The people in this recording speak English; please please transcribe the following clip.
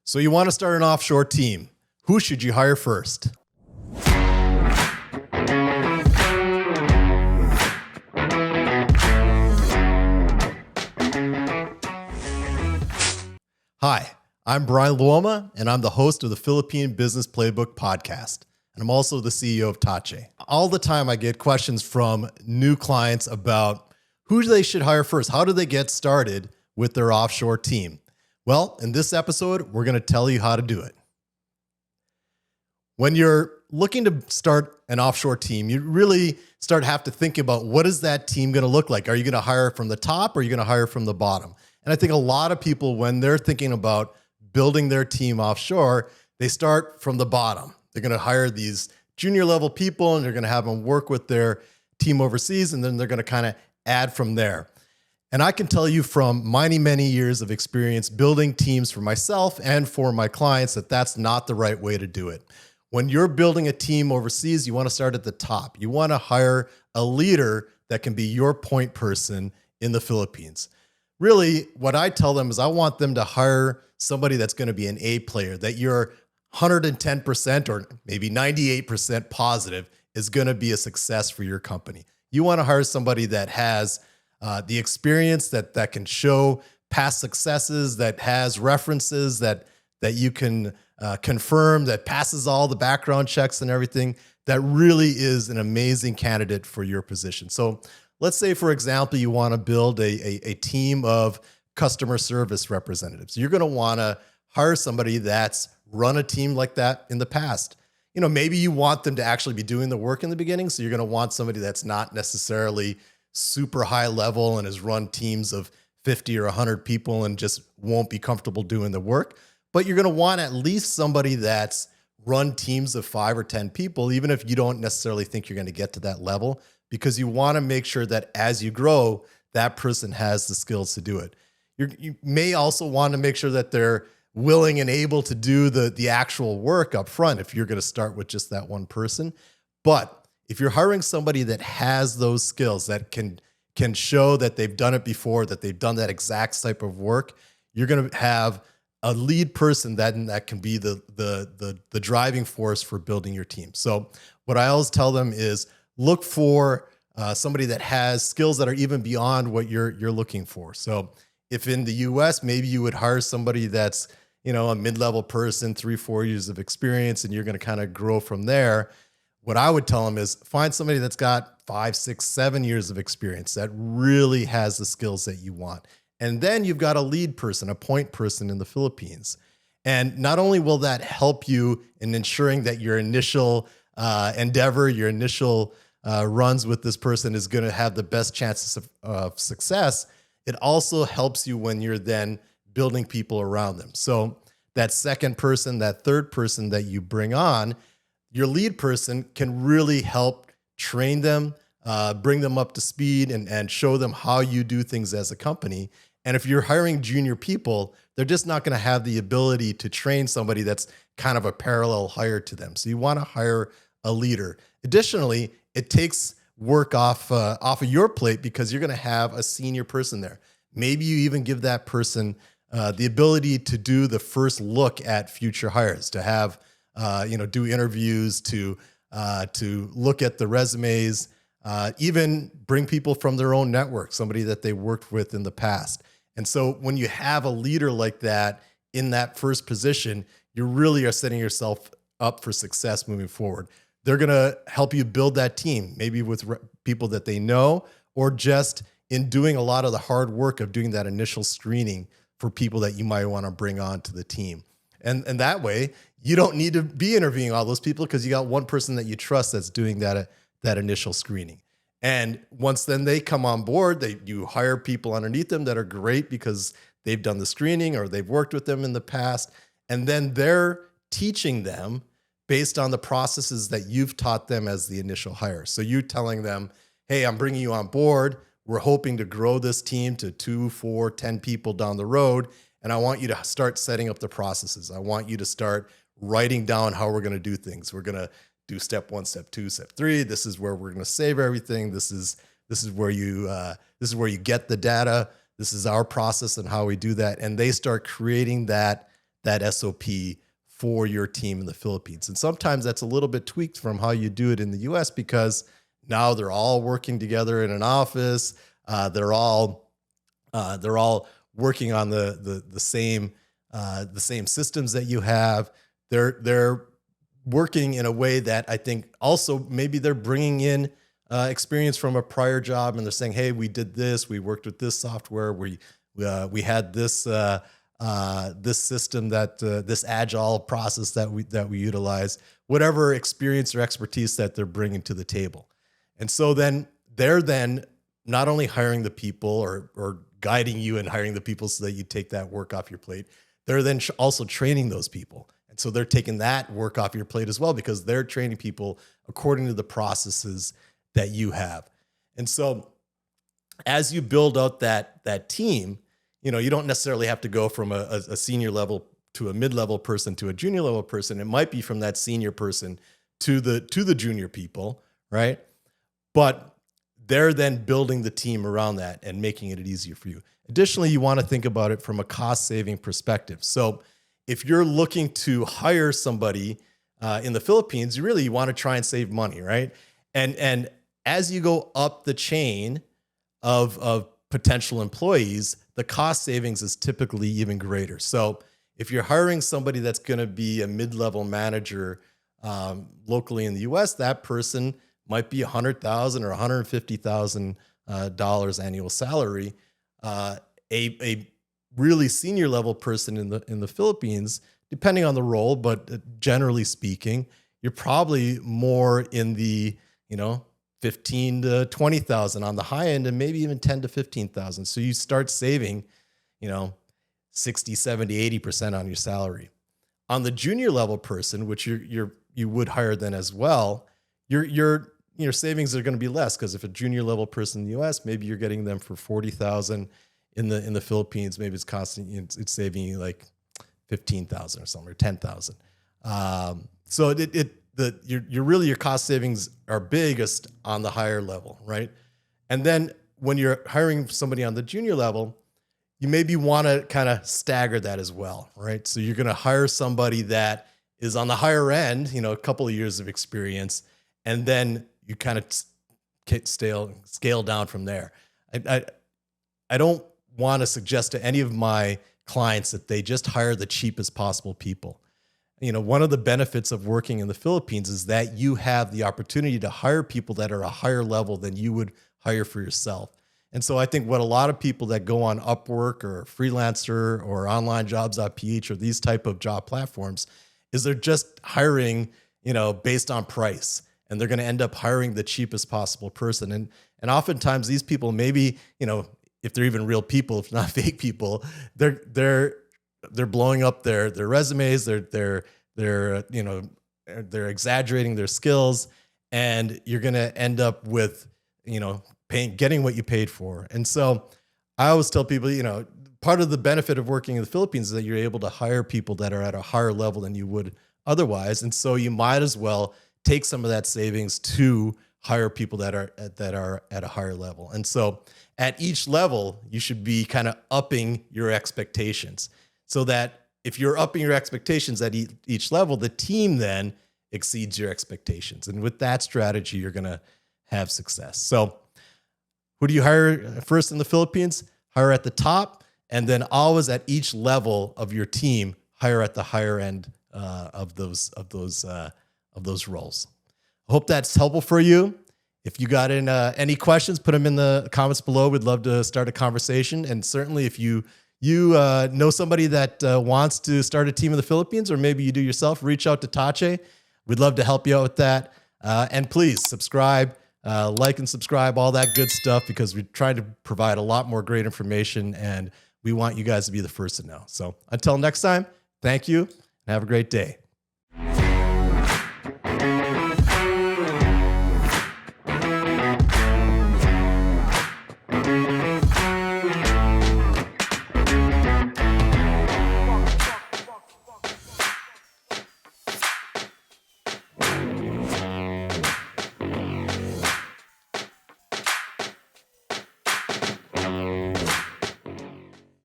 So you want to start an offshore team. Who should you hire first? Hi, I'm Bryan, and I'm the host of the Philippine Business Playbook podcast. And I'm also the CEO of Tahche. All the time I get questions from new clients about who they should hire first. How do they get started with their offshore team? Well, in this episode, we're going to tell you how to do it. When you're looking to start an offshore team, you really have to think about what is that team going to look like? Are you going to hire from the top or are you going to hire from the bottom? And I think a lot of people, when they're thinking about building their team offshore, they start from the bottom. They're going to hire these junior level people and they're going to have them work with their team overseas, and then they're going to kind of add from there. And I can tell you from many years of experience building teams for myself and for my clients that that's not the right way to do it. When you're building a team overseas, you want to start at the top. You want to hire a leader that can be your point person in the Philippines. Really, what I tell them is I want them to hire somebody that's going to be an A player, that you're 110% or maybe 98% positive is going to be a success for your company. You want to hire somebody that has the experience, that can show past successes, that has references, that you can confirm, that passes all the background checks and everything, that really is an amazing candidate for your position. So let's say, for example, you want to build a team of customer service representatives. You're going to want to hire somebody that's run a team like that in the past. You know, maybe you want them to actually be doing the work in the beginning. So you're going to want somebody that's not necessarily super high level and has run teams of 50 or 100 people and just won't be comfortable doing the work. But you're going to want at least somebody that's run teams of 5 or 10 people, even if you don't necessarily think you're going to get to that level, because you want to make sure that as you grow, that person has the skills to do it. You may also want to make sure that they're willing and able to do the actual work up front if you're going to start with just that one person. But if you're hiring somebody that has those skills, that can show that they've done it before, that they've done that exact type of work, you're going to have a lead person that can be the driving force for building your team. So what I always tell them is look for somebody that has skills that are even beyond what you're looking for. So if in the US, maybe you would hire somebody that's, you know, a mid-level person, 3-4 years of experience, and you're going to kind of grow from there. What I would tell them is find somebody that's got 5, 6, 7 years of experience that really has the skills that you want. And then you've got a lead person, a point person in the Philippines. And not only will that help you in ensuring that your initial endeavor, your initial runs with this person is going to have the best chances of success, it also helps you when you're then building people around them. So that second person, that third person that you bring on, your lead person can really help train them, bring them up to speed and show them how you do things as a company. And if you're hiring junior people, they're just not going to have the ability to train somebody that's kind of a parallel hire to them. So you want to hire a leader. Additionally, it takes work off of your plate because you're going to have a senior person there. Maybe you even give that person the ability to do the first look at future hires, to have do interviews, to look at the resumes, even bring people from their own network, somebody that they worked with in the past. And so when you have a leader like that in that first position, you really are setting yourself up for success moving forward. They're going to help you build that team, maybe with people that they know, or just in doing a lot of the hard work of doing that initial screening for people that you might want to bring on to the team. And that way, you don't need to be interviewing all those people because you got one person that you trust that's doing that initial screening. And once then they come on board, you hire people underneath them that are great because they've done the screening or they've worked with them in the past. And then they're teaching them based on the processes that you've taught them as the initial hire. So you're telling them, hey, I'm bringing you on board. We're hoping to grow this team to 2, 4, 10 people down the road. And I want you to start setting up the processes. I want you to start writing down how we're going to do things. We're going to do step 1, step 2, step 3. This is where we're going to save everything. This is where you get the data. This is our process and how we do that. And they start creating that that SOP for your team in the Philippines. And sometimes that's a little bit tweaked from how you do it in the US, because now they're all working together in an office. They're all working on the same systems that you have. They're working in a way that I think also maybe they're bringing in experience from a prior job, and they're saying, "Hey, we did this. We worked with this software. We had this this system this agile process that we utilize." Whatever experience or expertise that they're bringing to the table, and so then they're not only hiring the people or guiding you and hiring the people so that you take that work off your plate. They're then also training those people. And so they're taking that work off your plate as well, because they're training people according to the processes that you have. And so as you build out that team, you don't necessarily have to go from a senior level to a mid-level person to a junior level person. It might be from that senior person to the junior people, right? But they're then building the team around that and making it easier for you. Additionally, you want to think about it from a cost-saving perspective. So if you're looking to hire somebody in the Philippines, you want to try and save money, right? And as you go up the chain of potential employees, the cost savings is typically even greater. So if you're hiring somebody that's going to be a mid-level manager locally in the US, that person might be $100,000 or $150,000 annual salary. A really senior level person in the Philippines, depending on the role, but generally speaking, you're probably more in the 15 to 20,000 on the high end, and maybe even 10 to 15,000. So you start saving 60, 70, 80% on your salary. On the junior level person, which you would hire then as well, your savings are going to be less, because if a junior level person in the US, maybe you're getting them for 40,000 in the Philippines, maybe it's saving you like 15,000 or something, or 10,000. So your cost savings are biggest on the higher level, right? And then when you're hiring somebody on the junior level, you maybe want to kind of stagger that as well, right? So you're going to hire somebody that is on the higher end, a couple of years of experience, and then you kind of scale down from there. I don't want to suggest to any of my clients that they just hire the cheapest possible people. One of the benefits of working in the Philippines is that you have the opportunity to hire people that are a higher level than you would hire for yourself. And so I think what a lot of people that go on Upwork or Freelancer or onlinejobs.ph or these type of job platforms is they're just hiring, based on price. And they're going to end up hiring the cheapest possible person. And oftentimes these people, maybe, if they're even real people, if not fake people, they're blowing up their resumes. They're exaggerating their skills, and you're going to end up with, getting what you paid for. And so I always tell people, part of the benefit of working in the Philippines is that you're able to hire people that are at a higher level than you would otherwise. And so you might as well take some of that savings to hire people that are at a higher level. And so at each level, you should be kind of upping your expectations, so that if you're upping your expectations at each level, the team then exceeds your expectations. And with that strategy, you're going to have success. So who do you hire first in the Philippines? Hire at the top, and then always at each level of your team, hire at the higher end of those roles. I hope that's helpful for you. If you got any questions, put them in the comments below. We'd love to start a conversation. And certainly if you know somebody that wants to start a team in the Philippines, or maybe you do yourself, reach out to Tahche. We'd love to help you out with that. And please subscribe, like and subscribe, all that good stuff, because we're trying to provide a lot more great information, and we want you guys to be the first to know. So until next time, thank you and have a great day.